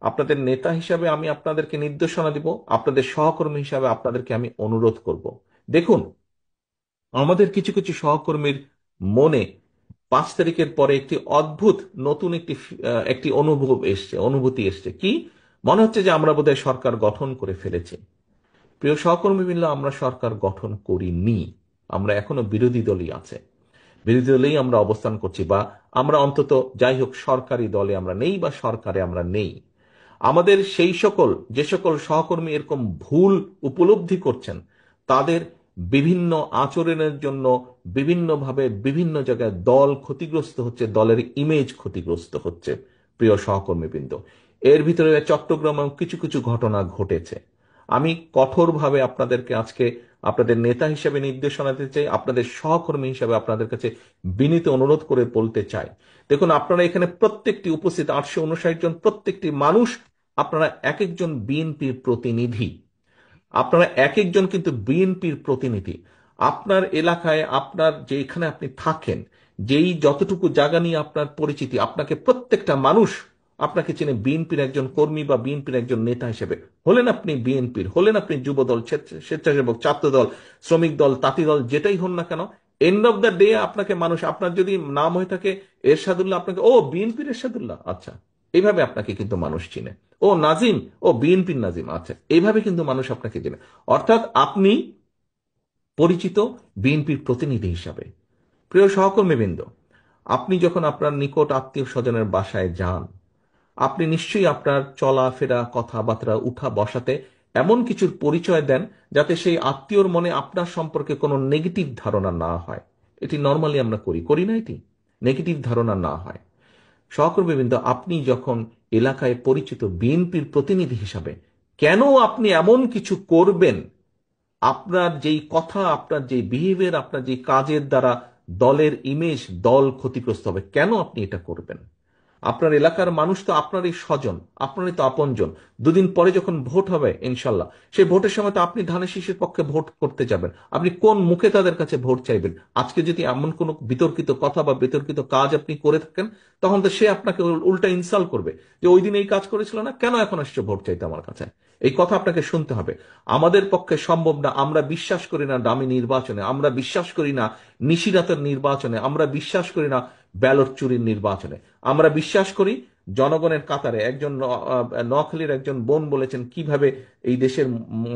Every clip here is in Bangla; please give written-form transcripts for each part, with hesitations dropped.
আপনাদের নেতা হিসাবে আমি আপনাদেরকে নির্দেশনা দিব, আপনাদের সহকর্মী হিসাবে আপনাদেরকে আমি অনুরোধ করব। দেখুন, আমাদের কিছু কিছু সহকর্মীর মনে 5 তারিখের পরে একটি অদ্ভুত নতুন একটি অনুভূতি এসছে। কি? মনে হচ্ছে যে আমরা বোধহয় সরকার গঠন করে ফেলেছি। প্রিয় সহকর্মীবৃন্দ, আমরা সরকার গঠন করিনি। আমরা এখনো বিরোধী দলই আছে, বিরোধী দলেই আমরা অবস্থান করছি, বা আমরা অন্তত যাই হোক সরকারি দলে আমরা নেই বা সরকারে আমরা নেই। আমাদের সেই সকল যে সকল সহকর্মী এরকম ভুল উপলব্ধি করছেন, তাদের বিভিন্ন আচরণের জন্য বিভিন্নভাবে বিভিন্ন জায়গায় দল ক্ষতিগ্রস্ত হচ্ছে, দলের ইমেজ ক্ষতিগ্রস্ত হচ্ছে। প্রিয় সহকর্মীবৃন্দ, এর ভিতরে চট্টগ্রামেও কিছু কিছু ঘটনা ঘটেছে। আমি কঠোরভাবে আপনাদেরকে আজকে আপনাদের নেতা হিসেবে নির্দেশনা দিতে চাই, আপনাদের সহকর্মী হিসেবে আপনাদের কাছে বিনীত অনুরোধ করে বলতে চাই। দেখুন, আপনারা এখানে প্রত্যেকটি উপস্থিত 859 জন প্রত্যেকটি মানুষ, আপনারা এক একজন বিএনপির প্রতিনিধি। আপনারা এক একজন কিন্তু বিএনপির প্রতিনিধি। আপনার এলাকায়, আপনার যেখানে আপনি থাকেন, যেই যতটুকু জায়গা নিয়ে আপনার পরিচিতি, আপনাকে প্রত্যেকটা মানুষ আপনাকে চেনে বিএনপির একজন কর্মী বা বিএনপির একজন নেতা হিসেবে। হলেন আপনি বিএনপির, হলেন আপনি যুব দল, স্বেচ্ছাসেবক, ছাত্র দল, শ্রমিক দল, তাঁতি দল, যেটাই হন না কেন, এন্ড অফ দ্য ডে আপনাকে মানুষ, আপনার যদি নাম হয়ে থাকে এরশাদুল্লাহ, আপনাকে ও বিএনপির এরশাদুল্লাহ, আচ্ছা, এইভাবে আপনাকে কিন্তু মানুষ চিনে। ও নাজিম, ও বিএনপির নাজিম, আচ্ছা, এইভাবে কিন্তু মানুষ আপনাকে চেনে। অর্থাৎ আপনি পরিচিত বিএনপির প্রতিনিধি হিসাবে। প্রিয় সহকর্মীবৃন্দ, আপনি যখন আপনার নিকট আত্মীয় স্বজনের বাসায় যান, আপনি নিশ্চয়ই আপনার চলাফেরা, কথাবার্তা, উঠা বসাতে এমন কিছুর পরিচয় দেন যাতে সেই আত্মীয়র মনে আপনার সম্পর্কে কোনো নেগেটিভ ধারণা না হয়। এটি নর্মালি আমরা করি, করি না? এটি নেগেটিভ ধারণা না হয়। সহকর্মীবৃন্দ, আপনি যখন এলাকায় পরিচিত বিএনপির প্রতিনিধি হিসাবে, কেন আপনি এমন কিছু করবেন? আপনার যেই কথা, আপনার যেই বিহেভিয়ার, আপনার যেই কাজের দ্বারা দলের ইমেজ, দল ক্ষতিগ্রস্ত হবে, কেন আপনি এটা করবেন? আপনার এলাকার মানুষ তো আপনারই স্বজন, আপনারই তো আপনজন। দুদিন পরে যখন ভোট হবে ইনশাল্লাহ, সেই ভোটের সময় তো আপনি ধানের শীষের পক্ষে ভোট করতে যাবেন। আপনি কোন মুখে তাদের কাছে ভোট চাইবেন? আজকে যদি এমন কোন বিতর্কিত কথা বা বিতর্কিত কাজ আপনি করে থাকেন, তখন তো সে আপনাকে উল্টা ইনসাল্ট করবে যে ওই দিন এই কাজ করেছিল না, কেন এখন আসছে ভোট চাইতে আমার কাছে? এই কথা আপনাকে শুনতে হবে। আমাদের পক্ষে সম্ভব না। আমরা বিশ্বাস করি না দামি নির্বাচনে, আমরা বিশ্বাস করি না নিশিরাতের নির্বাচনে, আমরা বিশ্বাস করি না ব্যালট চুরির নির্বাচনে। আমরা বিশ্বাস করি জনগণের কাতারে। একজন নোয়াখালীর একজন বোন বলেছেন কিভাবে এই দেশের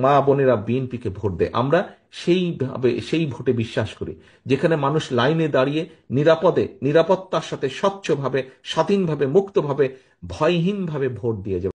মা বোনেরা বিএনপিকে ভোট দেয়। আমরা সেইভাবে সেই ভোটে বিশ্বাস করি, যেখানে মানুষ লাইনে দাঁড়িয়ে নিরাপদে, নিরাপত্তার সাথে, স্বচ্ছভাবে, স্বাধীনভাবে, মুক্তভাবে, ভয়হীনভাবে ভোট দিয়ে যাবে।